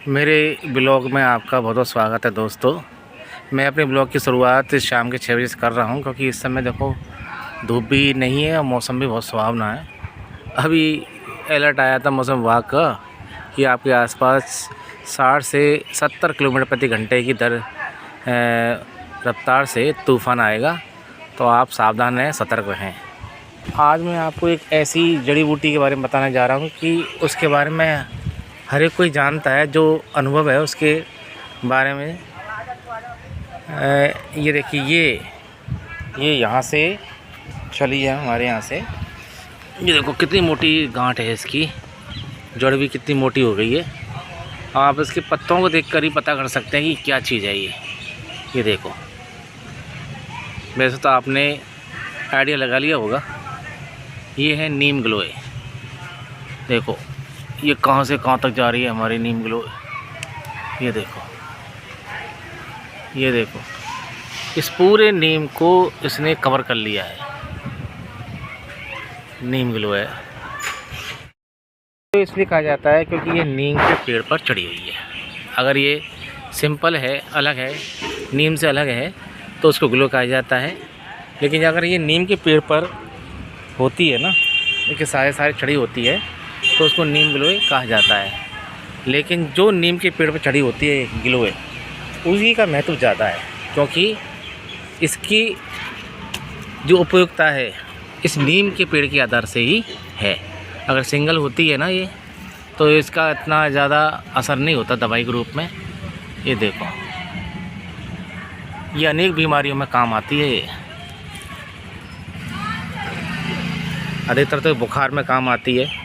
मेरे ब्लॉग में आपका बहुत बहुत स्वागत है दोस्तों। मैं अपने ब्लॉग की शुरुआत शाम के 6 बजे से कर रहा हूं, क्योंकि इस समय देखो धूप भी नहीं है और मौसम भी बहुत सुहावना है। अभी अलर्ट आया था मौसम विभाग का कि आपके आसपास 60 से 70 किलोमीटर प्रति घंटे की रफ्तार से तूफ़ान आएगा, तो आप सावधान रहें, सतर्क रहें। आज मैं आपको एक ऐसी जड़ी बूटी के बारे में बताने जा रहा हूँ कि उसके बारे में हर एक कोई जानता है, जो अनुभव है उसके बारे में। ये देखिए, ये यहाँ से चली है, हमारे यहाँ से। ये देखो कितनी मोटी गांठ है इसकी, जड़ भी कितनी मोटी हो गई है। आप इसके पत्तों को देखकर ही पता कर सकते हैं कि क्या चीज़ है ये देखो। वैसे तो आपने आइडिया लगा लिया होगा, ये है नीम गिलोय। देखो ये कहाँ से कहाँ तक जा रही है हमारी नीम गिलोय। ये देखो इस पूरे नीम को इसने कवर कर लिया है, नीम गिलोय। तो इसलिए कहा जाता है क्योंकि ये नीम के पेड़ पर चढ़ी हुई है। अगर ये सिंपल है, अलग है, नीम से अलग है, तो उसको गिलोय कहा जाता है। लेकिन अगर ये नीम के पेड़ पर होती है ना, देखिए सारे चढ़ी होती है, तो उसको नीम गिलोय कहा जाता है। लेकिन जो नीम के पेड़ पर चढ़ी होती है गिलोय, उसी का महत्व ज़्यादा है, क्योंकि इसकी जो उपयोगिता है इस नीम के पेड़ के आधार से ही है। अगर सिंगल होती है ना ये, तो इसका इतना ज़्यादा असर नहीं होता दवाई के रूप में। ये देखो, ये अनेक बीमारियों में काम आती है। ये अधिकतर तो बुखार में काम आती है।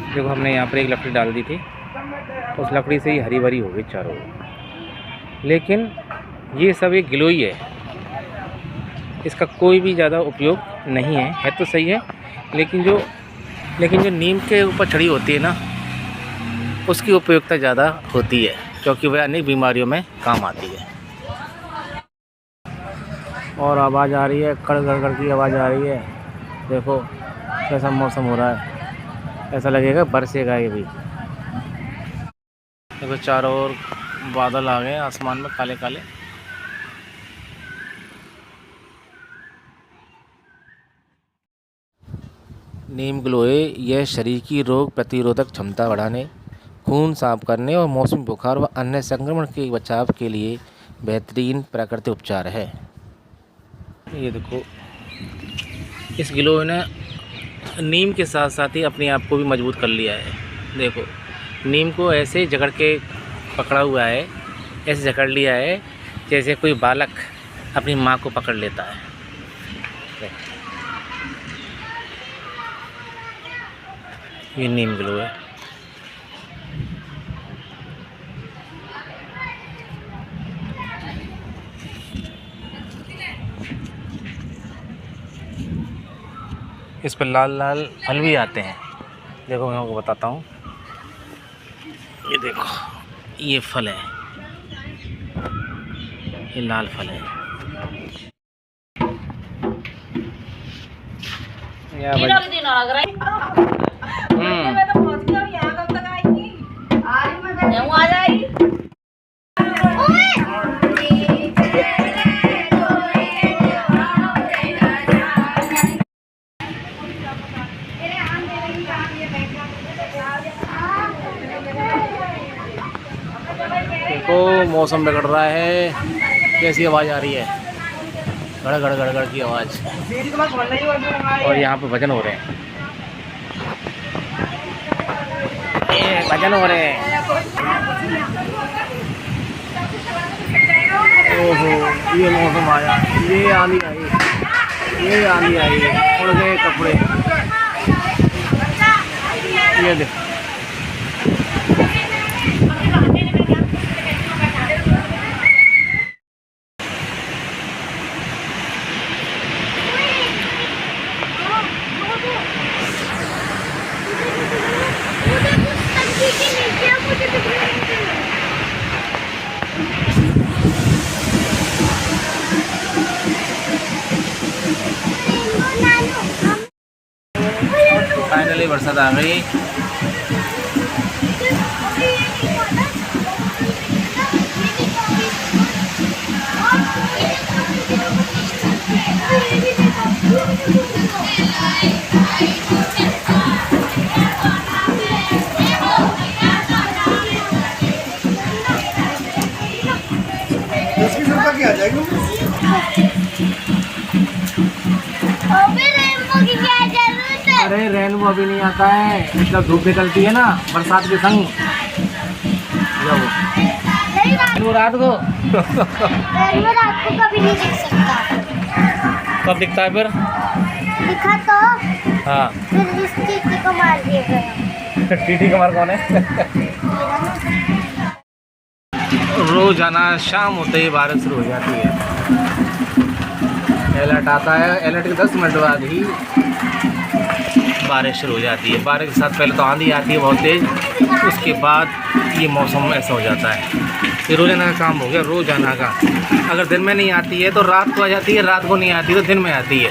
देखो हमने यहाँ पर एक लकड़ी डाल दी थी, उस लकड़ी से ही हरी भरी हो गई चारों ओर। लेकिन ये सब एक गिलोय है, इसका कोई भी ज़्यादा उपयोग नहीं है तो सही है। लेकिन जो नीम के ऊपर चढ़ी होती है ना, उसकी उपयोगिता ज़्यादा होती है, क्योंकि वह अनेक बीमारियों में काम आती है। और आवाज़ आ रही है, कड़ गड़ की आवाज़ आ रही है। देखो कैसा मौसम हो रहा है, ऐसा लगेगा बरसेगा ये भी। देखो चारों ओर बादल आ गए आसमान में, काले काले। नीम गिलोय यह शरीर की रोग प्रतिरोधक क्षमता बढ़ाने, खून साफ करने और मौसमी बुखार व अन्य संक्रमण के बचाव के लिए बेहतरीन प्राकृतिक उपचार है। ये देखो, इस गिलोय ने नीम के साथ साथ ही अपने आप को भी मजबूत कर लिया है। देखो नीम को ऐसे जकड़ के पकड़ा हुआ है, ऐसे जकड़ लिया है जैसे कोई बालक अपनी माँ को पकड़ लेता है। ये नीम गिलोय है। इस पर लाल लाल फल भी आते हैं। देखो मैं आपको बताता हूँ, ये देखो ये फल है, ये लाल फल है। देखो मौसम बिगड़ रहा है, कैसी आवाज़ आ रही है, गड़ गड़ की आवाज़। और यहाँ पे भजन हो रहे हैं, ये भजन हो रहे हैं। ओहो, ये मौसम आया, ये आंधी आई, उड़ गए कपड़े। ये देखो, बरसात आ गई। आ जाएगी। अरे रेनबो अभी नहीं आता है, जब धूप निकलती है ना बरसात के संग वो रात को रात को कभी नहीं दिख सकता। कब दिखता है फिर? दिखा तो हाँ फिर इस टीटी को मार दिया गया। टीटी कमर कौन है? रोजाना शाम होते ही बारिश शुरू हो जाती है। अलर्ट आता है, अलर्ट के 10 मिनट बाद ही बारिश शुरू हो जाती है। बारिश के साथ पहले तो आंधी आती है बहुत तेज़, उसके बाद ये मौसम ऐसा हो जाता है। ये रोजाना का काम हो गया, रोजाना का। अगर दिन में नहीं आती है तो रात को आ जाती है, रात को नहीं आती तो दिन में आती है।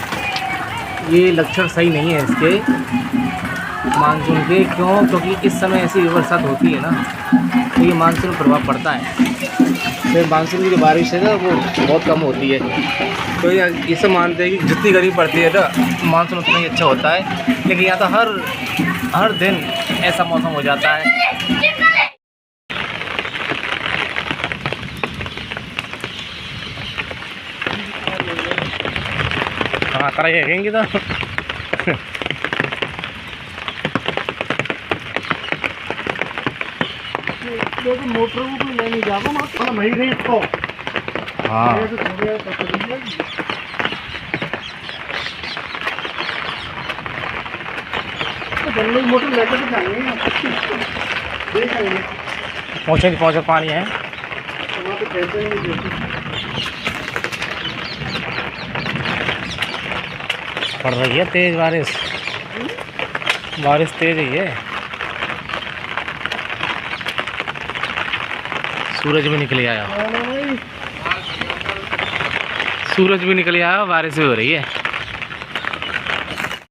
ये लक्षण सही नहीं है इसके मानसून के। क्यों? क्योंकि इस समय ऐसी बरसात होती है ना, तो ये मानसून पर प्रभाव पड़ता है। फिर मानसून की जो बारिश है ना वो बहुत कम होती है। तो ये सब मानते हैं कि जितनी गर्मी पड़ती है ना मानसून उतना ही अच्छा होता है। लेकिन यहाँ तो हर दिन ऐसा मौसम हो जाता है। हाँ करेंगे तो मोटर को लेने जाओ ना, थोड़ा नहीं रही इसको। हाँ जल्दी मोटर लेकर के जाएंगे, देखेंगे पहुँचे पानी है। वहाँ पे कहते हैं पड़ रही है तेज़ बारिश तेज़ ही है। सूरज भी निकल आया, बारिश भी हो रही है।